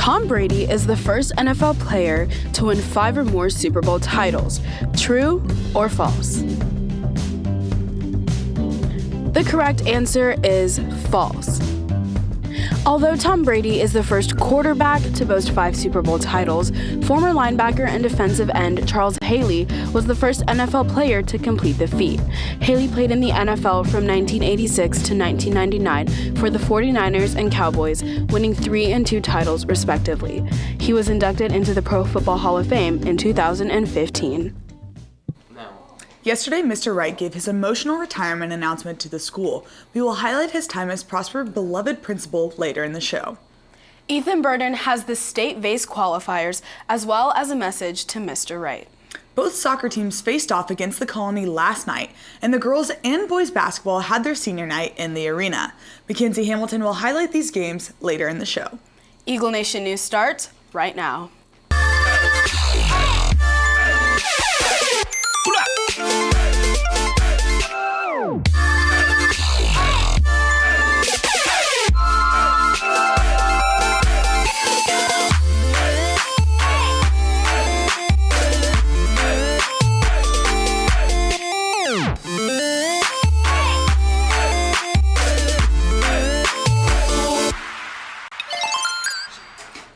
Tom Brady is the first NFL player to win 5 or more Super Bowl titles. True or false? The correct answer is false. Although Tom Brady is the first quarterback to boast 5 Super Bowl titles, former linebacker and defensive end Charles Haley was the first NFL player to complete the feat. Haley played in the NFL from 1986 to 1999 for the 49ers and Cowboys, winning 3 and 2 titles respectively. He was inducted into the Pro Football Hall of Fame in 2015. Yesterday, Mr. Wright gave his emotional retirement announcement to the school. We will highlight his time as Prosper's beloved principal later in the show. Ethan Burden has the state vase qualifiers as well as a message to Mr. Wright. Both soccer teams faced off against the Colony last night, and the girls and boys basketball had their senior night in the arena. Mackenzie Hamilton will highlight these games later in the show. Eagle Nation News starts right now.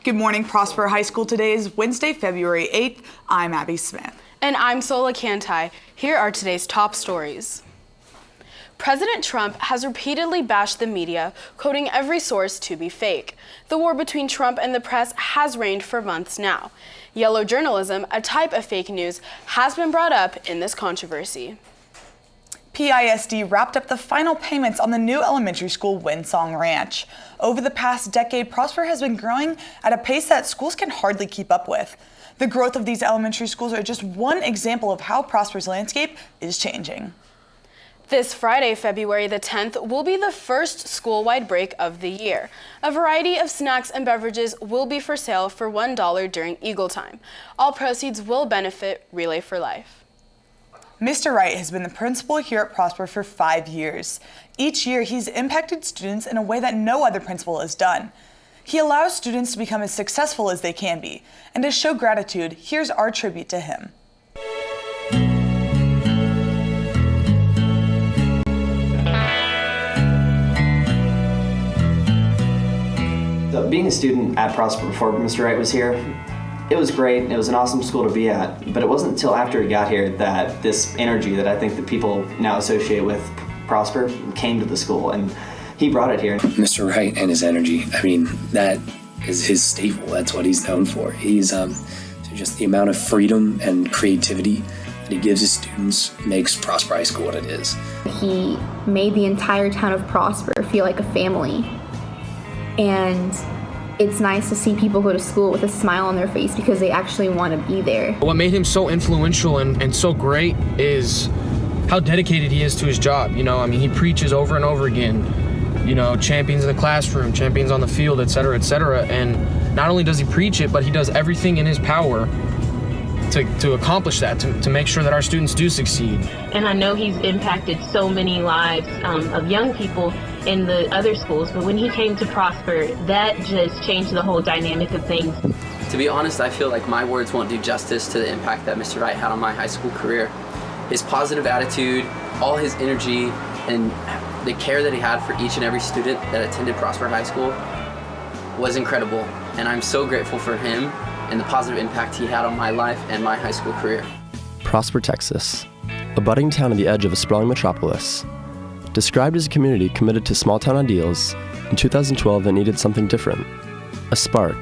Good morning, Prosper High School. Today is Wednesday, February 8th. I'm Abby Smith. And I'm Sola Cantai. Here are today's top stories. President Trump has repeatedly bashed the media, quoting every source to be fake. The war between Trump and the press has reigned for months now. Yellow journalism, a type of fake news, has been brought up in this controversy. PISD wrapped up the final payments on the new elementary school, Windsong Ranch. Over the past decade, Prosper has been growing at a pace that schools can hardly keep up with. The growth of these elementary schools are just one example of how Prosper's landscape is changing. This Friday, February the 10th, will be the first school-wide break of the year. A variety of snacks and beverages will be for sale for $1 during Eagle Time. All proceeds will benefit Relay for Life. Mr. Wright has been the principal here at Prosper for 5 years. Each year, he's impacted students in a way that no other principal has done. He allows students to become as successful as they can be. And to show gratitude, here's our tribute to him. So being a student at Prosper before Mr. Wright was here, it was great. It was an awesome school to be at, but it wasn't until after he got here that this energy that I think that people now associate with Prosper came to the school, and he brought it here. Mr. Wright and his energy, I mean, that is his staple. That's what he's known for. He's just the amount of freedom and creativity that he gives his students makes Prosper High School what it is. He made the entire town of Prosper feel like a family, and it's nice to see people go to school with a smile on their face because they actually want to be there. What made him so influential and so great is how dedicated he is to his job. You know, I mean, he preaches over and over again, you know, champions in the classroom, champions on the field, et cetera, et cetera. And not only does he preach it, but he does everything in his power to accomplish that, to make sure that our students do succeed. And I know he's impacted so many lives of young people in the other schools, but when he came to Prosper, that just changed the whole dynamic of things. To be honest, I feel like my words won't do justice to the impact that Mr. Wright had on my high school career. His positive attitude, all his energy, and the care that he had for each and every student that attended Prosper High School was incredible. And I'm so grateful for him and the positive impact he had on my life and my high school career. Prosper, Texas, a budding town on the edge of a sprawling metropolis. Described as a community committed to small-town ideals, in 2012 it needed something different, a spark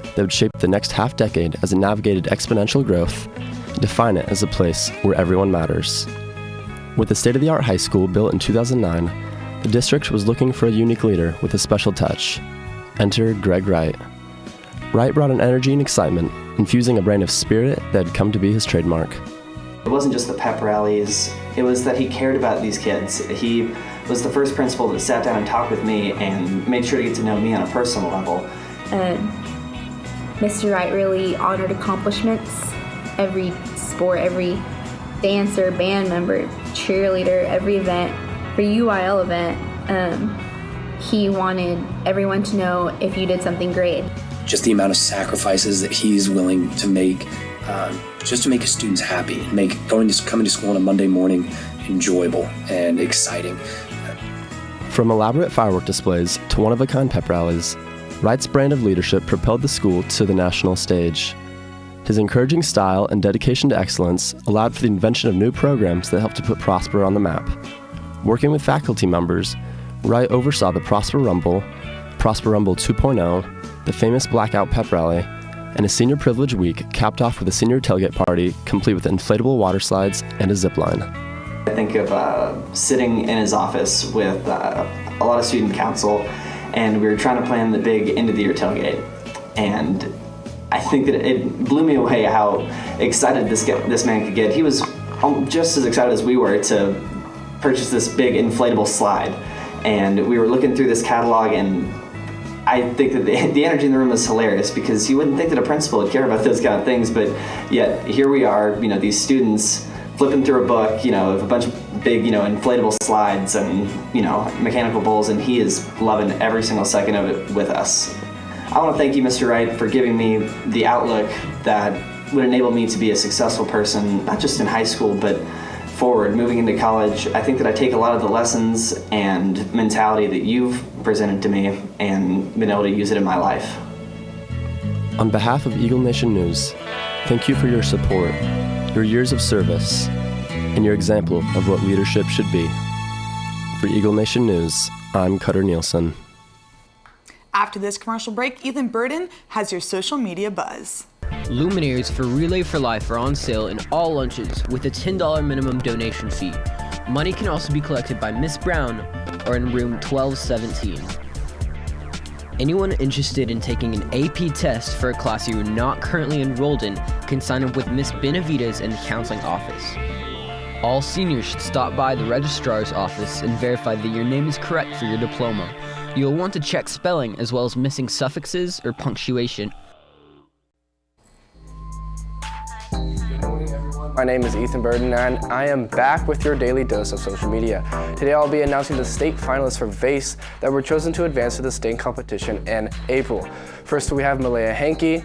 that would shape the next half-decade as it navigated exponential growth and define it as a place where everyone matters. With a state-of-the-art high school built in 2009, the district was looking for a unique leader with a special touch. Enter Greg Wright. Wright brought an energy and excitement, infusing a brand of spirit that had come to be his trademark. It wasn't just the pep rallies, it was that he cared about these kids. He was the first principal that sat down and talked with me and made sure to get to know me on a personal level. Mr. Wright really honored accomplishments. Every sport, every dancer, band member, cheerleader, every event, for UIL event, he wanted everyone to know if you did something great. just the amount of sacrifices that he's willing to make just to make his students happy, make coming to school on a Monday morning enjoyable and exciting. From elaborate firework displays to one-of-a-kind pep rallies, Wright's brand of leadership propelled the school to the national stage. His encouraging style and dedication to excellence allowed for the invention of new programs that helped to put Prosper on the map. Working with faculty members, Wright oversaw the Prosper Rumble 2.0, the famous Blackout Pep Rally, and a senior privilege week capped off with a senior tailgate party complete with inflatable water slides and a zip line. I think of sitting in his office with a lot of student council, and we were trying to plan the big end of the year tailgate. And I think that it blew me away how excited this man could get. He was just as excited as we were to purchase this big inflatable slide. And we were looking through this catalog, and I think that the energy in the room was hilarious, because you wouldn't think that a principal would care about those kind of things, but yet here we are, these students flipping through a book, of a bunch of big, inflatable slides and, mechanical bulls, and he is loving every single second of it with us. I want to thank you, Mr. Wright, for giving me the outlook that would enable me to be a successful person, not just in high school, but forward, moving into college. I think that I take a lot of the lessons and mentality that you've presented to me and been able to use it in my life. On behalf of Eagle Nation News, thank you for your support, your years of service, and your example of what leadership should be. For Eagle Nation News, I'm Cutter Nielsen. After this commercial break, Ethan Burden has your social media buzz. Luminaires for Relay for Life are on sale in all lunches with a $10 minimum donation fee. Money can also be collected by Miss Brown or in room 1217. Anyone interested in taking an AP test for a class you are not currently enrolled in can sign up with Miss Benavides in the counseling office. All seniors should stop by the registrar's office and verify that your name is correct for your diploma. You'll want to check spelling as well as missing suffixes or punctuation. My name is Ethan Burden, and I am back with your daily dose of social media. Today I'll be announcing the state finalists for VASE that were chosen to advance to the state competition in April. First we have Malaya Hankey,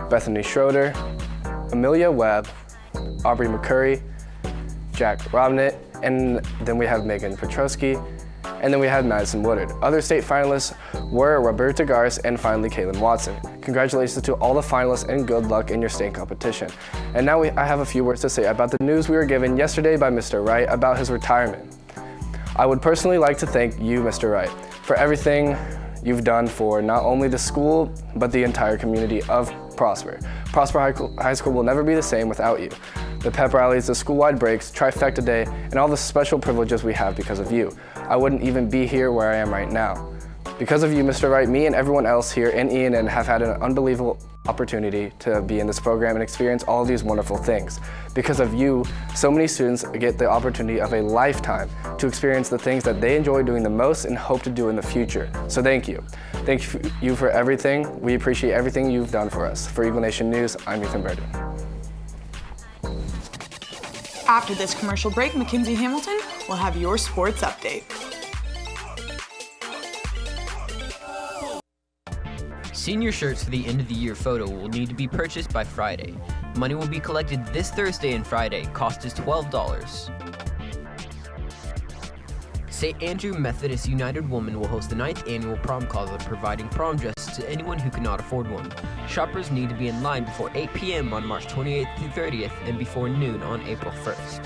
Bethany Schroeder, Amelia Webb, Aubrey McCurry, Jack Robnett, and then we have Megan Petrosky, and then we had Madison Woodard. Other state finalists were Roberta Garce and finally Kaylin Watson. Congratulations to all the finalists and good luck in your state competition. And now I have a few words to say about the news we were given yesterday by Mr. Wright about his retirement. I would personally like to thank you, Mr. Wright, for everything you've done for not only the school, but the entire community of Prosper. Prosper High School will never be the same without you. The pep rallies, the school-wide breaks, Trifecta Day, and all the special privileges we have because of you. I wouldn't even be here where I am right now. Because of you, Mr. Wright, me and everyone else here in ENN have had an unbelievable opportunity to be in this program and experience all of these wonderful things. Because of you, so many students get the opportunity of a lifetime to experience the things that they enjoy doing the most and hope to do in the future. So thank you. Thank you for everything. We appreciate everything you've done for us. For Eagle Nation News, I'm Ethan Burden. After this commercial break, Mackenzie Hamilton will have your sports update. Senior shirts for the end of the year photo will need to be purchased by Friday. Money will be collected this Thursday and Friday. Cost is $12. St. Andrew Methodist United Woman will host the 9th annual prom closet, providing prom dresses to anyone who cannot afford one. Shoppers need to be in line before 8 p.m. on March 28th through 30th and before noon on April 1st.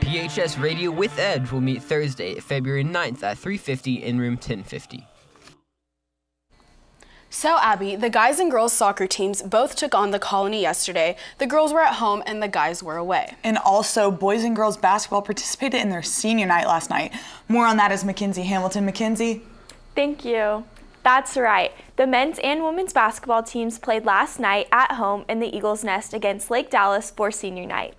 PHS Radio with Edge will meet Thursday, February 9th at 3:50 in room 1050. So, Abby, the guys and girls soccer teams both took on the Colony yesterday. The girls were at home and the guys were away. And also, boys and girls basketball participated in their senior night last night. More on that is Mackenzie Hamilton. Mackenzie? Thank you. That's right. The men's and women's basketball teams played last night at home in the Eagles Nest against Lake Dallas for senior night.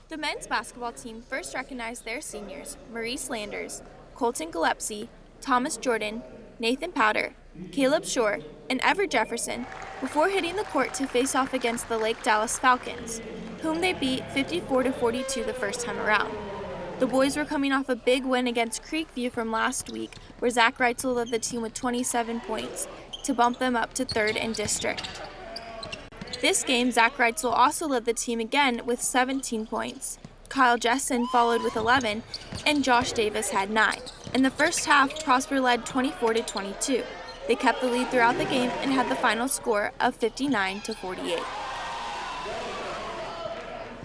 The men's basketball team first recognized their seniors, Maurice Landers, Colton Gillespie, Thomas Jordan, Nathan Powder, Caleb Shore, and Everett Jefferson before hitting the court to face off against the Lake Dallas Falcons, whom they beat 54-42 the first time around. The boys were coming off a big win against Creekview from last week, where Zach Reitzel led the team with 27 points, to bump them up to third in district. This game, Zach Reitzel also led the team again with 17 points. Kyle Jessen followed with 11, and Josh Davis had 9. In the first half, Prosper led 24-22. They kept the lead throughout the game and had the final score of 59-48.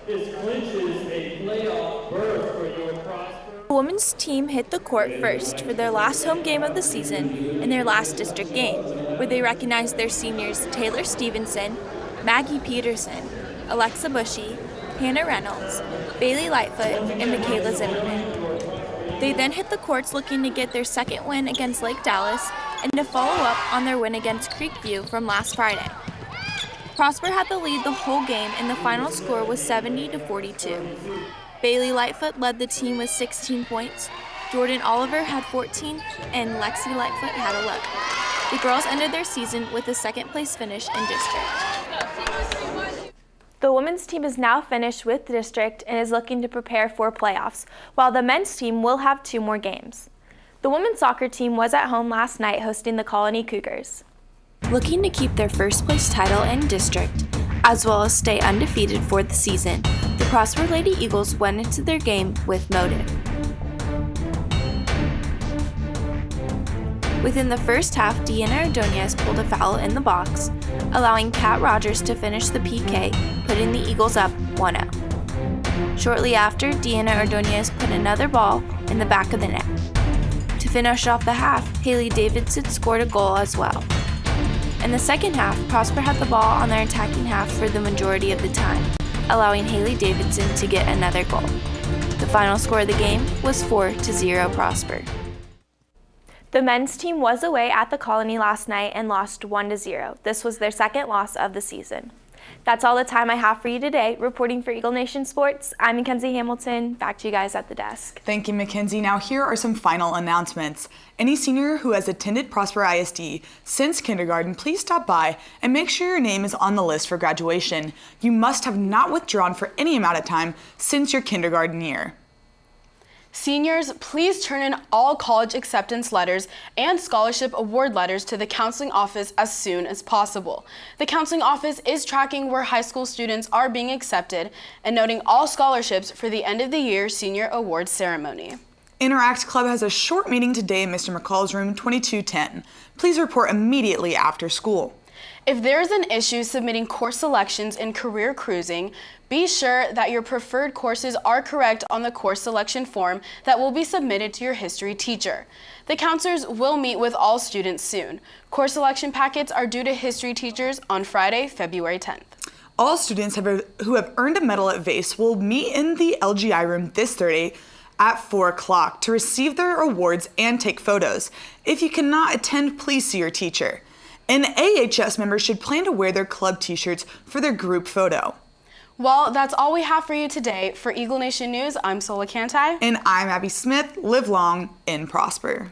This clinches a playoff berth for your Prosper. The women's team hit the court first for their last home game of the season and their last district game, where they recognized their seniors Taylor Stevenson, Maggie Peterson, Alexa Bushy, Hannah Reynolds, Bailey Lightfoot, and Michaela Zimmerman. They then hit the courts looking to get their second win against Lake Dallas and to follow up on their win against Creekview from last Friday. Prosper had the lead the whole game and the final score was 70-42. Bailey Lightfoot led the team with 16 points, Jordan Oliver had 14, and Lexi Lightfoot had 11. The girls ended their season with a second place finish in district. The women's team is now finished with district and is looking to prepare for playoffs, while the men's team will have 2 more games. The women's soccer team was at home last night hosting the Colony Cougars. Looking to keep their first place title in district, as well as stay undefeated for the season, the Prosper Lady Eagles went into their game with motive. Within the first half, Deanna Ordonez pulled a foul in the box, allowing Kat Rogers to finish the PK, putting the Eagles up 1-0. Shortly after, Deanna Ordonez put another ball in the back of the net. To finish off the half, Haley Davidson scored a goal as well. In the second half, Prosper had the ball on their attacking half for the majority of the time, allowing Haley Davidson to get another goal. The final score of the game was 4-0 Prosper. The men's team was away at the Colony last night and lost 1-0. This was their second loss of the season. That's all the time I have for you today. Reporting for Eagle Nation Sports, I'm Mackenzie Hamilton. Back to you guys at the desk. Thank you, Mackenzie. Now here are some final announcements. Any senior who has attended Prosper ISD since kindergarten, please stop by and make sure your name is on the list for graduation. You must have not withdrawn for any amount of time since your kindergarten year. Seniors, please turn in all college acceptance letters and scholarship award letters to the counseling office as soon as possible. The counseling office is tracking where high school students are being accepted and noting all scholarships for the end of the year senior awards ceremony. Interact Club has a short meeting today in Mr. McCall's room 2210. Please report immediately after school. If there is an issue submitting course selections in career cruising, be sure that your preferred courses are correct on the course selection form that will be submitted to your history teacher. The counselors will meet with all students soon. Course selection packets are due to history teachers on Friday, February 10th. All students who have earned a medal at VASE will meet in the LGI room this Thursday at 4 o'clock to receive their awards and take photos. If you cannot attend, please see your teacher. And AHS members should plan to wear their club t-shirts for their group photo. Well, that's all we have for you today. For Eagle Nation News, I'm Sola Cantai. And I'm Abby Smith. Live long and prosper.